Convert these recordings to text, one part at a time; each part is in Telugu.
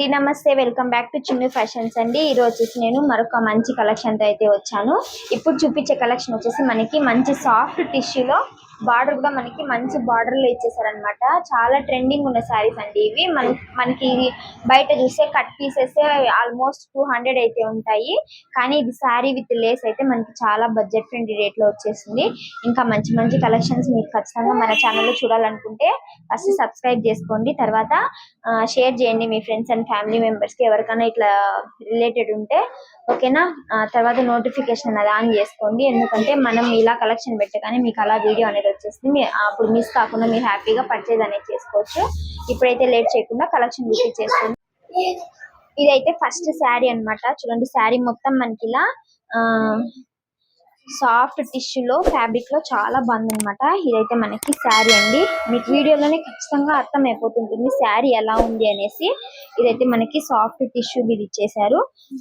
అండి నమస్తే welcome back to Chinnu fashions అండి. ఈ రోజు నేను మరొక మంచి కలెక్షన్ తో అయితే వచ్చాను. ఇప్పుడు చూపించే కలెక్షన్ వచ్చేసి మనకి మంచి సాఫ్ట్ టిష్యూలో బార్డర్ కూడా మనకి మంచి బార్డర్ లో ఇచ్చేసారనమాట. చాలా ట్రెండింగ్ ఉన్న శారీస్ అండి ఇవి. మనకి బయట చూస్తే కట్ పీసెస్ ఆల్మోస్ట్ 200 అయితే ఉంటాయి. కానీ ఇది శారీ విత్ లేస్ అయితే మనకి చాలా బడ్జెట్ ఫ్రెండ్లీ రేట్ లో వచ్చేసింది. ఇంకా మంచి మంచి కలెక్షన్స్ మీరు ఖచ్చితంగా మన ఛానల్లో చూడాలనుకుంటే ఫస్ట్ సబ్స్క్రైబ్ చేసుకోండి, తర్వాత షేర్ చేయండి మీ ఫ్రెండ్స్ అండ్ ఫ్యామిలీ మెంబర్స్ కి ఎవరికైనా ఇట్లా రిలేటెడ్ ఉంటే, ఓకేనా. తర్వాత నోటిఫికేషన్ అనేది ఆన్ చేసుకోండి, ఎందుకంటే మనం ఇలా కలెక్షన్ పెట్టగానే మీకు అలా వీడియో అనేది వచ్చేస్తుంది. అప్పుడు మిస్ కాకుండా మీరు హ్యాపీగా పర్చేజ్ అనేది చేసుకోవచ్చు. ఇప్పుడైతే లేట్ చేయకుండా కలెక్షన్ విజిట్ చేసుకోండి. ఇదైతే ఫస్ట్ శారీ అన్నమాట. చూడండి శారీ మొత్తం మనకి ఇలా సాఫ్ట్ టిష్యూలో ఫ్యాబ్రిక్ లో చాలా బాగుంది అనమాట. ఇదైతే మనకి శారీ అండి. మీకు వీడియోలోనే ఖచ్చితంగా అర్థం అయిపోతుంటుంది శారీ ఎలా ఉంది అనేసి. ఇదైతే మనకి సాఫ్ట్ టిష్యూ మీద ఇచ్చేసారు.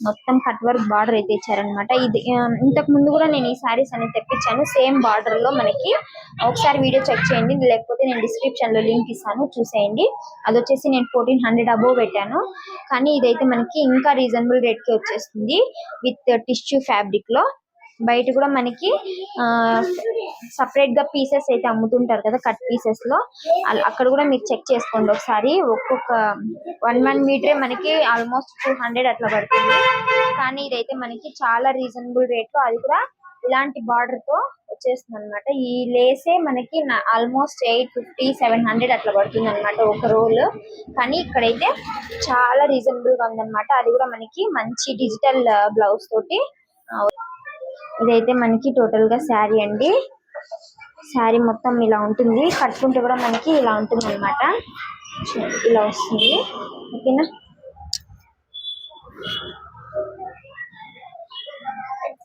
మొత్తం కట్ వర్క్ బార్డర్ అయితే ఇచ్చారనమాట. ఇది ఇంతకు ముందు కూడా నేను ఈ శారీస్ అనేది తెప్పించాను సేమ్ బార్డర్ లో. మనకి ఒకసారి వీడియో చెక్ చేయండి, లేకపోతే నేను డిస్క్రిప్షన్ లో లింక్ ఇస్తాను, చూసేయండి. అది వచ్చేసి నేను 1400 అబోవ్ పెట్టాను. కానీ ఇదైతే మనకి ఇంకా రీజనబుల్ రేట్ కి వచ్చేస్తుంది విత్ టిష్యూ ఫ్యాబ్రిక్ లో. బయట కూడా మనకి సపరేట్ గా పీసెస్ అయితే అమ్ముతుంటారు కదా కట్ పీసెస్ లో, అక్కడ కూడా మీరు చెక్ చేసుకోండి ఒకసారి. ఒక్కొక్క 1 మీటరే మనకి ఆల్మోస్ట్ 200 అట్లా పడుతుంది. కానీ ఇదైతే మనకి చాలా రీజనబుల్ రేట్ లో, అది కూడా ఇలాంటి బార్డర్ తో వచ్చేస్తుంది అనమాట. ఈ లేసే మనకి ఆల్మోస్ట్ 850-700 అట్లా పడుతుంది అనమాట ఒక రోల్. కానీ ఇక్కడైతే చాలా రీజనబుల్ గా ఉందన్నమాట. అది కూడా మనకి మంచి డిజిటల్ బ్లౌజ్ తోటి. ఇదైతే మనకి టోటల్ గా శారీ అండి. శారీ మొత్తం ఇలా ఉంటుంది, కట్టుకుంటే కూడా మనకి ఇలా ఉంటుంది అనమాట. ఇలా వస్తుంది, ఓకేనా.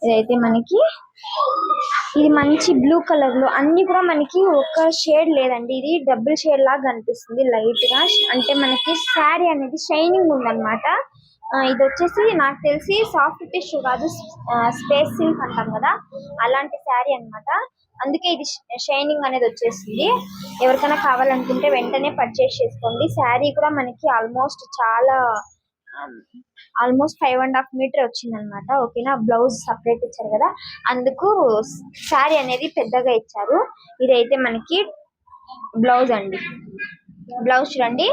ఇదైతే మనకి ఇది మంచి బ్లూ కలర్ లో, అన్ని కూడా మనకి ఒక షేడ్ లేదండి, ఇది డబుల్ షేడ్ లాగా కనిపిస్తుంది లైట్ గా. అంటే మనకి శారీ అనేది షైనింగ్ ఉందన్నమాట. ఇది వచ్చేసి నాకు తెలిసి సాఫ్ట్ టిష్యూ కాదు, స్పేస్ సిల్క్ అంటాం కదా అలాంటి శారీ అన్నమాట. అందుకే ఇది షైనింగ్ అనేది వచ్చేసింది. ఎవరికైనా కావాలనుకుంటే వెంటనే పర్చేస్ చేసుకోండి. శారీ కూడా మనకి ఆల్మోస్ట్ 5.5 మీటర్ వచ్చింది అనమాట, ఓకేనా. బ్లౌజ్ సపరేట్ ఇచ్చారు కదా, అందుకు శారీ అనేది పెద్దగా ఇచ్చారు. ఇదైతే మనకి బ్లౌజ్ అండి. బ్లౌజ్ చూడండి,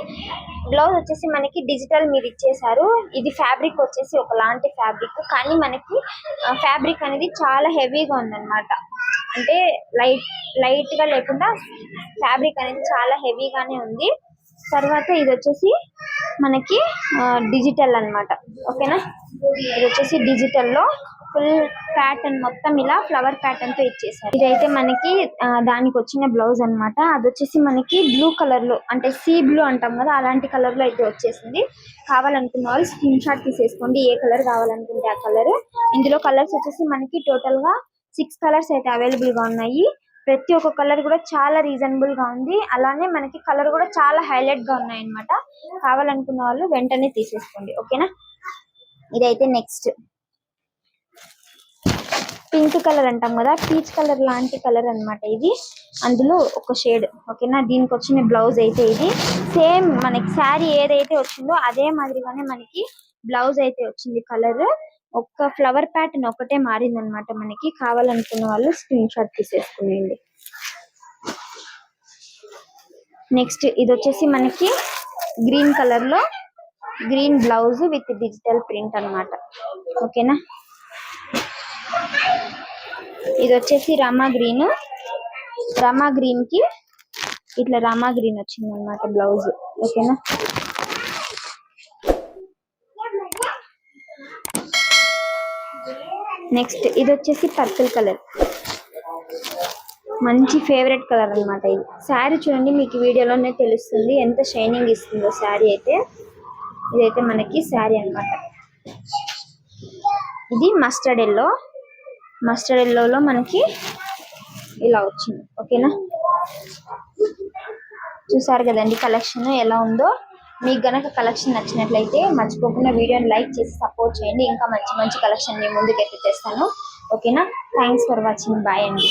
బ్లౌజ్ వచ్చేసి మనకి డిజిటల్ మీద ఇచ్చేసారు. ఇది ఫ్యాబ్రిక్ వచ్చేసి ఒకలాంటి ఫ్యాబ్రిక్, కానీ మనకి ఫ్యాబ్రిక్ అనేది చాలా హెవీగా ఉందన్నమాట. అంటే లైట్ గా లేకుండా ఫ్యాబ్రిక్ అనేది చాలా హెవీగానే ఉంది. తర్వాత ఇది వచ్చేసి మనకి డిజిటల్ అన్నమాట, ఓకేనా. ఇది వచ్చేసి డిజిటల్ లో ఫుల్ ప్యాటర్న్ మొత్తం ఇలా ఫ్లవర్ ప్యాటర్న్ తో ఇచ్చేసారు. ఇదైతే మనకి దానికి వచ్చిన బ్లౌజ్ అన్నమాట. అది వచ్చేసి మనకి బ్లూ కలర్ లో, అంటే సీ బ్లూ అంటాం కదా అలాంటి కలర్ లో అయితే వచ్చేసింది. కావాలనుకున్న వాళ్ళు స్క్రీన్ షాట్ తీసేసుకోండి, ఏ కలర్ కావాలనుకుంటే ఆ కలర్. ఇందులో కలర్స్ వచ్చేసి మనకి టోటల్ గా 6 కలర్స్ అయితే అవైలబుల్ గా ఉన్నాయి. ప్రతి ఒక్క కలర్ కూడా చాలా రీజనబుల్ గా ఉంది. అలానే మనకి కలర్ కూడా చాలా హైలైట్ గా ఉన్నాయి అన్నమాట. కావాలనుకున్న వాళ్ళు వెంటనే తీసేసుకోండి, ఓకేనా. ఇదైతే నెక్స్ట్ పింక్ కలర్ అంటాం కదా, పీచ్ కలర్ లాంటి కలర్ అన్నమాట ఇది. అందులో ఒక షేడ్, ఓకేనా. దీనికి వచ్చిన బ్లౌజ్ అయితే ఇది సేమ్ మనకి శారీ ఏదైతే వచ్చిందో అదే మాదిరిగానే మనకి బ్లౌజ్ అయితే వచ్చింది. కలర్ ఒక్క ఫ్లవర్ ప్యాటర్న్ ఒకటే మారింది అనమాట మనకి. కావాలనుకున్న వాళ్ళు స్క్రీన్ షాట్ తీసేసుకునేయండి. నెక్స్ట్ ఇది వచ్చేసి మనకి గ్రీన్ కలర్ లో green blouse with digital print అన్నమాట, ఓకేనా. ఇది వచ్చేసి రమా గ్రీన్ కి ఇట్లా రమా గ్రీన్ వచ్చింది అనమాట బ్లౌజ్, ఓకేనా. నెక్స్ట్ ఇది వచ్చేసి పర్పుల్ కలర్, మంచి ఫేవరెట్ కలర్ అన్నమాట. ఇది శారీ చూడండి, మీకు వీడియోలోనే తెలుస్తుంది ఎంత షైనింగ్ ఇస్తుందో శారీ అయితే. ఇదైతే మనకి శారీ అన్నమాట. ఇది మస్టర్డ్ ఎల్లోలో మనకి ఇలా వచ్చింది, ఓకేనా. చూసారు కదండి కలెక్షన్ ఎలా ఉందో. మీకు గనక కలెక్షన్ నచ్చినట్లయితే మర్చిపోకుండా వీడియోని లైక్ చేసి సపోర్ట్ చేయండి. ఇంకా మంచి మంచి కలెక్షన్ మీ ముందుకు తెస్తాను, ఓకేనా. థ్యాంక్స్ ఫర్ వాచింగ్, బాయ్ అండి.